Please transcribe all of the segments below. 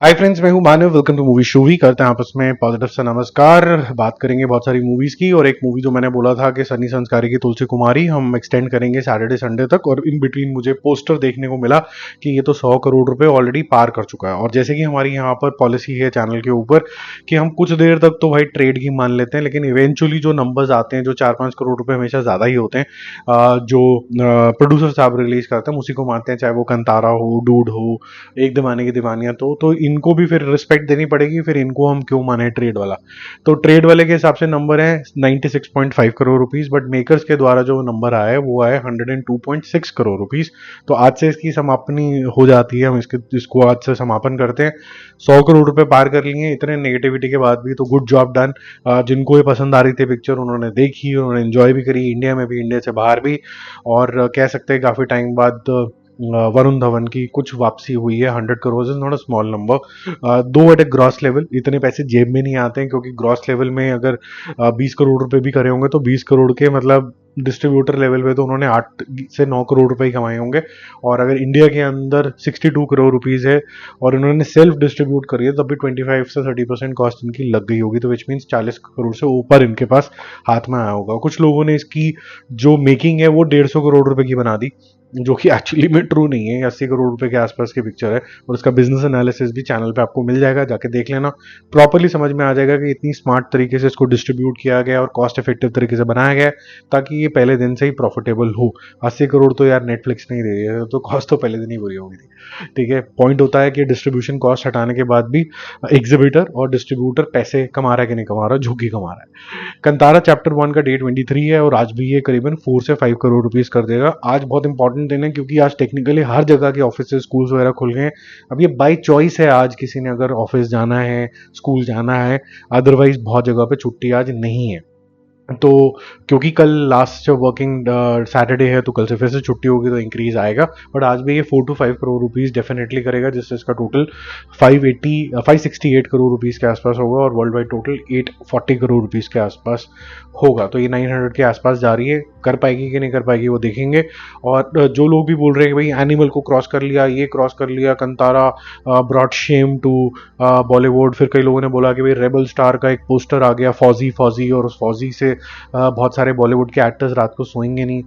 हाय friends, मैं हूं Manav. Welcome to movie शूवी। करते हैं आपस में पॉजिटिव से नमस्कार। बात करेंगे बहुत सारी मूवीज की, और एक मूवी जो मैंने बोला था कि सनी संस्कारी की तुलसी कुमारी हम एक्सटेंड करेंगे सैटरडे संडे तक, और इन बिटवीन मुझे पोस्टर देखने को मिला कि ये तो 100 करोड़ रुपए ऑलरेडी पार कर चुका है। और जैसे कि हमारी यहाँ पर पॉलिसी है चैनल के ऊपर कि हम कुछ देर तक तो भाई ट्रेड की मान लेते हैं, लेकिन इवेंचुअली जो नंबर्स आते हैं, जो 4-5 करोड़ रुपए हमेशा ज्यादा ही होते हैं, जो प्रोड्यूसर साहब रिलीज करते हैं उसी को मानते हैं, चाहे वो कंतारा हो, डूड हो, एक दीवाने की दीवानियां। तो इनको भी फिर रिस्पेक्ट देनी पड़ेगी। फिर इनको हम क्यों माने ट्रेड वाला? तो ट्रेड वाले के हिसाब से नंबर है 96.5 करोड़ रुपीस, बट मेकर्स के द्वारा जो नंबर आया है वो आया 102.6 करोड़ रुपीस। तो आज से इसकी समापनी हो जाती है। हम इसको आज से समापन करते हैं। 100 करोड़ रुपए पार कर लिए इतने नेगेटिविटी के बाद भी, तो गुड जॉब डन। जिनको ये पसंद आ रही थी पिक्चर, उन्होंने देखी, उन्होंने एंजॉय भी करी, इंडिया में भी, इंडिया से बाहर भी। और कह सकते हैं काफी टाइम बाद वरुण धवन की कुछ वापसी हुई है। 100 crore is not a small number, दो एट ए ग्रॉस लेवल। इतने पैसे जेब में नहीं आते हैं, क्योंकि ग्रॉस लेवल में अगर 20 करोड़ रुपए भी करे होंगे तो 20 करोड़ के मतलब डिस्ट्रीब्यूटर लेवल पे तो उन्होंने 8 से 9 करोड़ रुपए ही कमाए होंगे। और अगर इंडिया के अंदर 62 करोड़ रुपीज है और इन्होंने सेल्फ डिस्ट्रीब्यूट करी है, तब भी 25 से 30% कॉस्ट इनकी लग गई होगी। तो विच मीन्स 40 करोड़ से ऊपर इनके पास हाथ में आया होगा। कुछ लोगों ने इसकी जो मेकिंग है वो 150 करोड़ रुपए की बना दी, जो कि एक्चुअली में ट्रू नहीं है। 80 करोड़ रुपए के आसपास की पिक्चर है, और उसका बिजनेस एनालिसिस भी चैनल पे आपको मिल जाएगा, जाके देख लेना। प्रॉपरली समझ में आ जाएगा कि इतनी स्मार्ट तरीके से इसको डिस्ट्रीब्यूट किया गया और कॉस्ट इफेक्टिव तरीके से बनाया गया है, ताकि ये पहले दिन से ही प्रॉफिटेबल हो। 80 करोड़ तो यार नेटफ्लिक्स नहीं दे रही है, तो कॉस्ट तो पहले दिन ही पूरी हो गई थी। ठीक है, पॉइंट होता है कि डिस्ट्रीब्यूशन कॉस्ट हटाने के बाद भी एग्जिबिटर और डिस्ट्रीब्यूटर पैसे कमा रहा है कि नहीं कमा रहा, जो कि कमा रहा है। कंतारा चैप्टर 1 का डे 23 है, और आज भी ये करीबन 4 से 5 करोड़ रुपीस कर देगा। आज बहुत इंपॉर्टेंट दिन है, क्योंकि आज टेक्निकली हर जगह के ऑफिस स्कूल्स वगैरह खुल गए हैं। अब ये बाई चॉइस है, आज किसी ने अगर ऑफिस जाना है, स्कूल जाना है, अदरवाइज बहुत जगह पे छुट्टी आज नहीं है। तो क्योंकि कल लास्ट जो वर्किंग सैटरडे है, तो कल से फिर से छुट्टी होगी, तो इंक्रीज आएगा। बट आज भी ये 4 to 5 करोड़ रुपीस डेफिनेटली करेगा, जिससे इसका टोटल 568 करोड़ रुपीस के आसपास होगा, और world wide total 840 crore rupees के आसपास होगा। तो ये 900 के आसपास जा रही है। कर पाएगी कि नहीं कर पाएगी वो देखेंगे। और जो लोग भी बोल रहे हैं कि भाई एनिमल को क्रॉस कर लिया, ये क्रॉस कर लिया, Kantara brought shame to Bollywood. फिर कई लोगों ने बोला कि भाई रेबल स्टार का एक पोस्टर आ गया, फौजी फौजी, और उस फौजी से बहुत सारे बॉलीवुड के एक्टर्स रात को सोएंगे नहीं।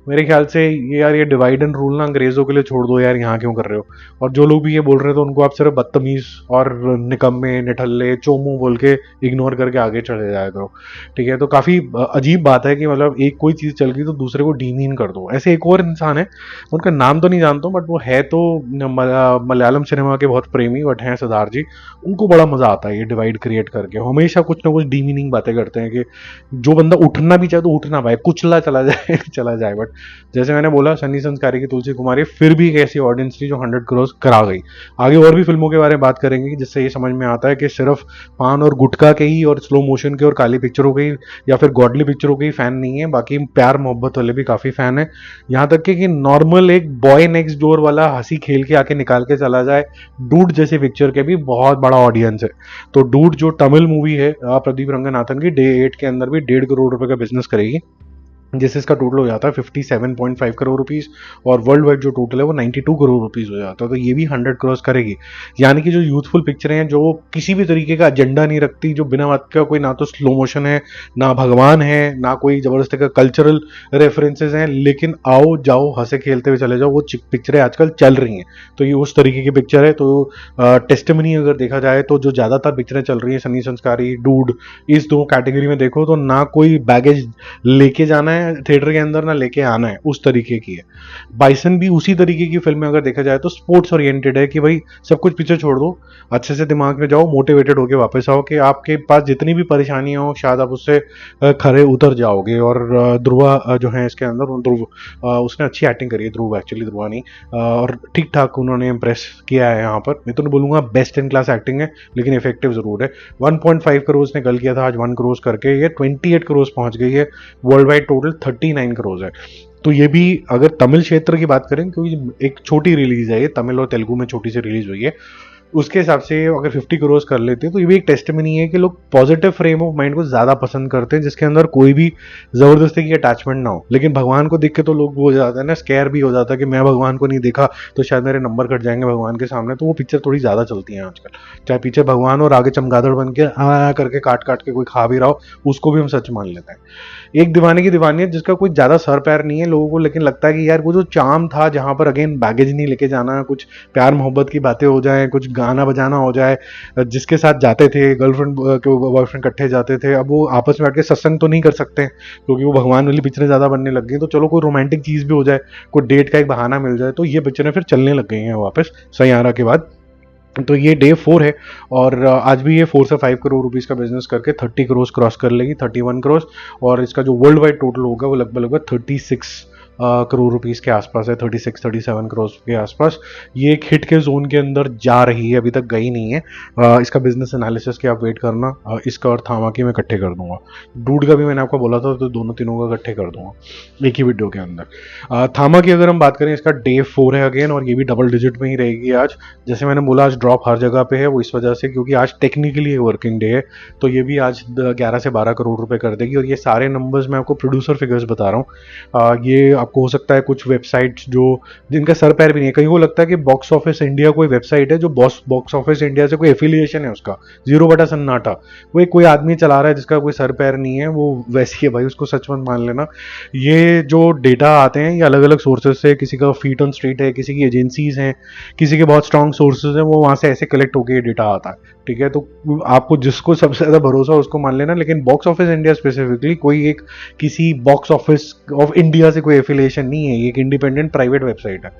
मेरे ख्याल से ये यार, ये डिवाइड एंड रूल ना अंग्रेजों के लिए छोड़ दो यार, यहाँ क्यों कर रहे हो? और जो लोग भी ये बोल रहे हैं, तो उनको आप सिर्फ बदतमीज और निकम्मे, निठल्ले, चोमू बोल के इग्नोर करके आगे चले जाया करो। ठीक है, तो काफी अजीब बात है कि मतलब एक कोई चीज चल गई तो दूसरे को डीमीन कर दो। ऐसे एक और इंसान है, उनका नाम तो नहीं जानता हूँ, बट वो है तो मलयालम सिनेमा के बहुत प्रेमी, बट हैं सिद्धार्थ जी। उनको बड़ा मजा आता है ये डिवाइड क्रिएट करके। हमेशा कुछ ना कुछ डीमीनिंग बातें करते हैं कि जो बंदा उठना भी चाहे तो उठना पाए, कुचला चला जाए चला जाए। बट जैसे मैंने बोला, सनी संस्कारी की तुलसी कुमारी फिर भी एक ऐसी ऑडियंस थी जो 100 करोड़ करा गई। आगे और भी फिल्मों के बारे में बात करेंगे, जिससे ये समझ में आता है कि सिर्फ पान और गुटखा के ही और स्लो मोशन के और काली पिक्चरों के ही या फिर गॉडली पिक्चरों के ही फैन नहीं है, बाकी प्यार मोहब्बत वाले भी काफी फैन है। यहाँ तक कि नॉर्मल एक बॉय नेक्स्ट डोर वाला हंसी खेल के आके निकाल के चला जाए, डूड जैसी पिक्चर के भी बहुत बड़ा ऑडियंस है। तो डूड जो तमिल मूवी है प्रदीप रंगनाथन की, डे 8 के अंदर भी 1.5 करोड़ रुपए का बिजनेस करेगी, जिससे इसका टोटल हो जाता है 57.5 करोड़ रुपीस। और वर्ल्ड वाइड जो टोटल है वो 92 करोड़ रुपीस हो जाता है। तो ये भी 100 करोड़ करेगी। यानी कि जो यूथफुल पिक्चरें हैं, जो किसी भी तरीके का एजेंडा नहीं रखती, जो बिना बात का कोई ना तो स्लो मोशन है, ना भगवान है, ना कोई जबरदस्ती का कल्चरल रेफरेंसेज हैं, लेकिन आओ जाओ हंसे खेलते हुए चले जाओ, वो पिक्चरें आजकल चल रही हैं। तो ये उस तरीके की पिक्चर है। तो टेस्टिमनी अगर देखा जाए, तो जो ज्यादातर पिक्चरें चल रही है, सनी संस्कारी, डूड, इस दो कैटेगरी में देखो तो ना कोई बैगेज लेके जाना है थिएटर के अंदर, ना लेके आना है, उस तरीके की है। बाइसन भी उसी तरीके की फिल्म में अगर देखा जाए तो स्पोर्ट्स ओरिएंटेड है, कि भाई सब कुछ पीछे छोड़ दो, अच्छे से दिमाग में जाओ, मोटिवेटेड होके वापस आओ, कि आपके पास जितनी भी परेशानियां हो शायद आप उससे खरे उतर जाओगे। और ध्रुवा जो है इसके अंदर, ध्रुव उसने अच्छी एक्टिंग करी है, ध्रुव एक्चुअली, ध्रुवा नहीं, और ठीक ठाक उन्होंने इंप्रेस किया है यहाँ पर। मैं तो नहीं बोलूंगा बेस्ट इन क्लास एक्टिंग है, लेकिन इफेक्टिव जरूर है। 1.5 करोड़ ने कल किया था, आज 1 करोड़ करके ये 28 करोड़ पहुंच गई है। वर्ल्ड वाइड टोटल 39 करोड़ है। तो ये भी अगर तमिल क्षेत्र की बात करें, क्योंकि एक छोटी रिलीज है ये, तमिल और तेलुगु में छोटी सी रिलीज हुई है, उसके हिसाब से अगर 50 करोड़ कर लेते हैं तो ये भी एक टेस्टिमनी है कि लोग पॉजिटिव फ्रेम ऑफ माइंड को ज़्यादा पसंद करते हैं, जिसके अंदर कोई भी ज़बरदस्ती की अटैचमेंट ना हो। लेकिन भगवान को देख के तो लोग वो हो जाता है ना, स्केयर भी हो जाता है कि मैं भगवान को नहीं देखा तो शायद मेरे नंबर कट जाएंगे भगवान के सामने। तो वो पिक्चर थोड़ी ज़्यादा चलती है आजकल, चाहे पीछे भगवान और आगे चमगादड़ बन के आ करके काट काट के कोई खा भी रहा हो, उसको भी हम सच मान लेते हैं। एक दीवाने की दीवानी है जिसका कोई ज्यादा सर पैर नहीं है लोगों को, लेकिन लगता है कि यार वो जो चार्म था, जहां पर अगेन बैगेज नहीं लेके जाना, कुछ प्यार मोहब्बत की बातें हो जाए, कुछ गाना बजाना हो जाए, जिसके साथ जाते थे गर्लफ्रेंड के बॉयफ्रेंड इकट्ठे जाते थे, अब वो आपस में बैठ के सत्संग तो नहीं कर सकते क्योंकि वो भगवान वाली पिक्चरें ज्यादा बनने लग गई। तो चलो कोई रोमांटिक चीज भी हो जाए, कोई डेट का एक बहाना मिल जाए, तो ये पिक्चरें फिर चलने लग गई हैं वापस सैयारा के बाद। तो ये डे 4 है और आज भी ये 4 से 5 करोड़ रुपीस का बिजनेस करके 30 करोड़ क्रॉस कर लेगी, 31 करोड़। और इसका जो वर्ल्ड वाइड टोटल होगा वो लगभग लगभग 36 करोड़ रुपीस के आसपास है, 36-37 करोड़ के आसपास। ये एक हिट के जोन के अंदर जा रही है, अभी तक गई नहीं है। इसका बिजनेस एनालिसिस के आप वेट करना, इसका और थामा की मैं इकट्ठे कर दूंगा। डूड का भी मैंने आपको बोला था, तो दोनों तीनों का इकट्ठे कर दूंगा एक ही वीडियो के अंदर। थामा की अगर हम बात करें, इसका डे 4 है अगेन, और ये भी डबल डिजिट में ही रहेगी आज। जैसे मैंने बोला आज ड्रॉप हर जगह पे है, वो इस वजह से क्योंकि आज टेक्निकली वर्किंग डे है। तो ये भी आज 11 से 12 करोड़ रुपए कर देगी। और ये सारे नंबर्स मैं आपको प्रोड्यूसर फिगर्स बता रहा हूँ। ये आपको हो सकता है कुछ वेबसाइट्स जो जिनका सर पैर भी नहीं है, कहीं को लगता है कि बॉक्स ऑफिस इंडिया कोई वेबसाइट है जो बॉक्स ऑफिस इंडिया से कोई एफिलिएशन है उसका, 0/सन्नाटा, वो एक कोई आदमी चला रहा है जिसका कोई सर पैर नहीं है, वो वैसी है भाई, उसको सच मत मान लेना। ये जो डेटा आते हैं ये अलग अलग सोर्सेज से, किसी का फीट ऑन स्ट्रीट है, किसी की एजेंसीज हैं, किसी के बहुत स्ट्रॉन्ग सोर्सेज हैं, वो वहां से ऐसे कलेक्ट होकर ये डेटा आता है। ठीक है, तो आपको जिसको सबसे ज्यादा भरोसा उसको मान लेना, लेकिन बॉक्स ऑफिस इंडिया स्पेसिफिकली कोई एक किसी बॉक्स ऑफिस ऑफ इंडिया से कोई एफिलिएशन नहीं है, ये एक इंडिपेंडेंट प्राइवेट वेबसाइट है।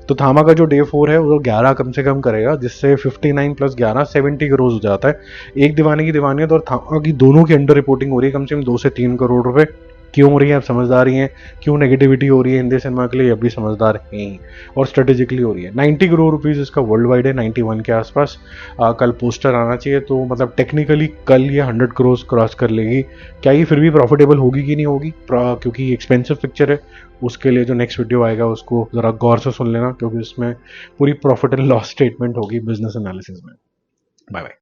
तो थामा का जो डे 4 है वो 11 कम से कम करेगा, जिससे 59 प्लस 11 70 करोड़ हो जाता है। एक दीवाने की दीवानियत और थामा की दोनों की अंडर रिपोर्टिंग हो रही है कम से कम 2 से 3 करोड़ रुपए। क्यों हो रही है आप समझदार ही हैं, क्यों नेगेटिविटी हो रही है हिंदी सिनेमा के लिए, अब भी समझदार हैं। और स्ट्रेटेजिकली हो रही है। 90 करोड़ रुपीज इसका वर्ल्ड वाइड है, 91 के आसपास। कल पोस्टर आना चाहिए, तो मतलब टेक्निकली कल ये 100 करोड़ क्रॉस कर लेगी। क्या ये फिर भी प्रॉफिटेबल होगी कि नहीं होगी, क्योंकि एक्सपेंसिव पिक्चर है, उसके लिए जो नेक्स्ट वीडियो आएगा उसको जरा गौर से सुन लेना, क्योंकि उसमें पूरी प्रॉफिट एंड लॉस स्टेटमेंट होगी बिजनेस एनालिसिस में। Bye bye.